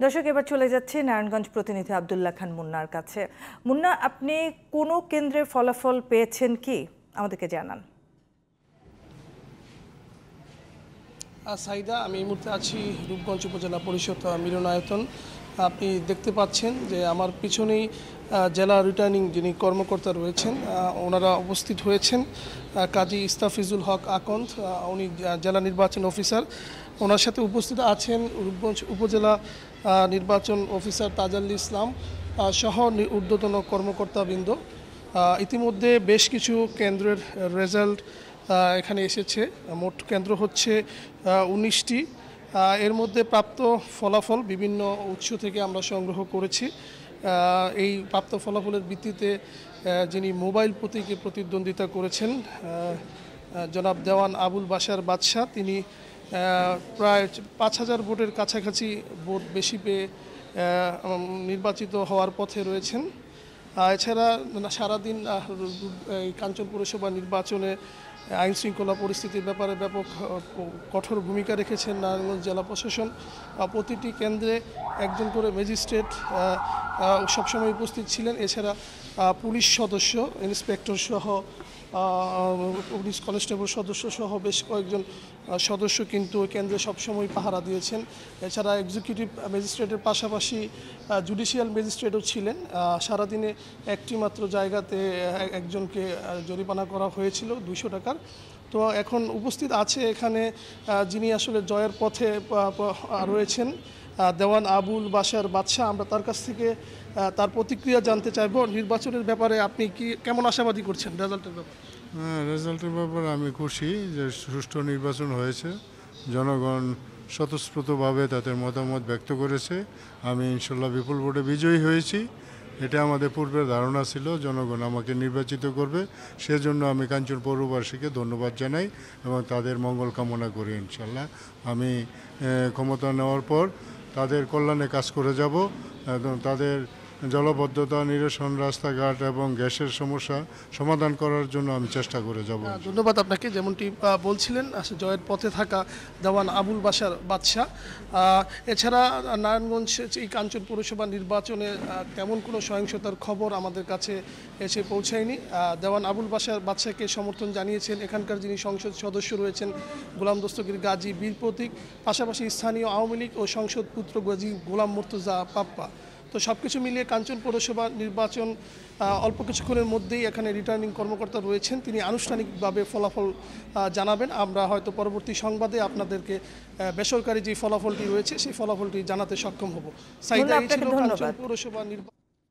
দর্শক, এবার চলে যাচ্ছে নারায়ণগঞ্জ প্রতিনিধি আব্দুল্লাহ খান মুন্নার কাছে। মুন্না, আপনি কোন কেন্দ্রের ফলাফল পেয়েছেন কি আমাদেরকে জানান। সাইদা, আমি এই মুহূর্তে আছি রূপগঞ্জ উপজেলা পরিষদ মিলনায়তন। আপনি দেখতে পাচ্ছেন যে আমার পিছনেই জেলা রিটার্নিং যিনি কর্মকর্তা রয়েছেন ওনারা উপস্থিত হয়েছেন। কাজী ইস্তাফিজুল হক আকন্দ, উনি জেলা নির্বাচন অফিসার। ওনার সাথে উপস্থিত আছেন রূপগঞ্জ উপজেলা নির্বাচন অফিসার তাজাল্লি ইসলাম সহ ঊর্ধ্বতন কর্মকর্তাবৃন্দ। ইতিমধ্যে বেশ কিছু কেন্দ্রের রেজাল্ট এখানে এসেছে। মোট কেন্দ্র হচ্ছে 19টি। এর মধ্যে প্রাপ্ত ফলাফল বিভিন্ন উৎস থেকে আমরা সংগ্রহ করেছি। এই প্রাপ্ত ফলাফলের ভিত্তিতে যিনি মোবাইল প্রতীকে প্রতিদ্বন্দ্বিতা করেছেন জনাব দেওয়ান আবুল বাশার বাদশাহ, তিনি প্রায় 5000 ভোটের কাছাকাছি ভোট বেশি পেয়ে নির্বাচিত হওয়ার পথে রয়েছেন। এছাড়া সারাদিন এই কাঞ্চন পৌরসভা নির্বাচনে আইন শৃঙ্খলা পরিস্থিতির ব্যাপারে ব্যাপক কঠোর ভূমিকা রেখেছেন নারায়ণগঞ্জ জেলা প্রশাসন। প্রতিটি কেন্দ্রে একজন করে ম্যাজিস্ট্রেট সবসময় উপস্থিত ছিলেন। এছাড়া পুলিশ সদস্য, ইন্সপেক্টর সহ পুলিশ কনস্টেবল সদস্য সহ বেশ কয়েকজন সদস্য কিন্তু কেন্দ্রে সবসময় পাহারা দিয়েছেন। এছাড়া এক্সিকিউটিভ ম্যাজিস্ট্রেটের পাশাপাশি জুডিশিয়াল ম্যাজিস্ট্রেটও ছিলেন। সারাদিনে একটি মাত্র জায়গাতে একজনকে জরিমানা করা হয়েছিল 200 টাকার। তো এখন উপস্থিত আছে এখানে যিনি আসলে জয়ের পথে রয়েছেন, দেওয়ান আবুল বাশার বাদশাহ। আমরা তার কাছ থেকে তার প্রতিক্রিয়া জানতে চাইব। নির্বাচনের ব্যাপারে আপনি কেমন আশাবাদী করছেন রেজাল্টের ব্যাপারে? রেজাল্টের ব্যাপারে আমি খুশি যে সুষ্ঠু নির্বাচন হয়েছে। জনগণ স্বতঃস্ফূর্তভাবে তাদের মতামত ব্যক্ত করেছে। আমি ইনশাল্লাহ বিপুল ভোটে বিজয়ী হয়েছি। এটা আমাদের পূর্বের ধারণা ছিল জনগণ আমাকে নির্বাচিত করবে। সেজন্য আমি কাঞ্চন পৌরবাসীকে ধন্যবাদ জানাই এবং তাদের মঙ্গল কামনা করি। ইনশাল্লাহ আমি ক্ষমতা নেওয়ার পর তাদের কল্যাণে কাজ করে যাব এবং তাদের জলবদ্ধতা নিরসন, রাস্তাঘাট এবং গ্যাসের সমস্যা সমাধান করার জন্য আমি চেষ্টা করে যাব। ধন্যবাদ আপনাকে। যেমনটি বলছিলেন জয়ের পথে থাকা দেওয়ান আবুল বাশার বাদশাহ। এছাড়া নারায়ণগঞ্জ এই কাঞ্চন পৌরসভা নির্বাচনে তেমন কোনো সহিংসতার খবর আমাদের কাছে এসে পৌঁছায়নি। দেওয়ান আবুল বাশার বাদশাকে সমর্থন জানিয়েছেন এখানকার যিনি সংসদ সদস্য রয়েছেন গোলাম দস্তগীর গাজী বীর প্রতীক, পাশাপাশি স্থানীয় আওয়ামী লীগ ও সংসদ পুত্র গাজী গোলাম মুর্তজা পাপ্পা। তো সব কিছু মিলিয়ে কাঞ্চন পৌরসভা নির্বাচন অল্প কিছুক্ষণের মধ্যেই এখানে রিটার্নিং কর্মকর্তা রয়েছেন, তিনি আনুষ্ঠানিকভাবে ফলাফল জানাবেন। আমরা হয়তো পরবর্তী সংবাদে আপনাদেরকে বেসরকারি যে ফলাফলটি রয়েছে সেই ফলাফলটি জানাতে সক্ষম হব। সাইদা, এই ছিল কাঞ্চন পৌরসভা নির্বাচন।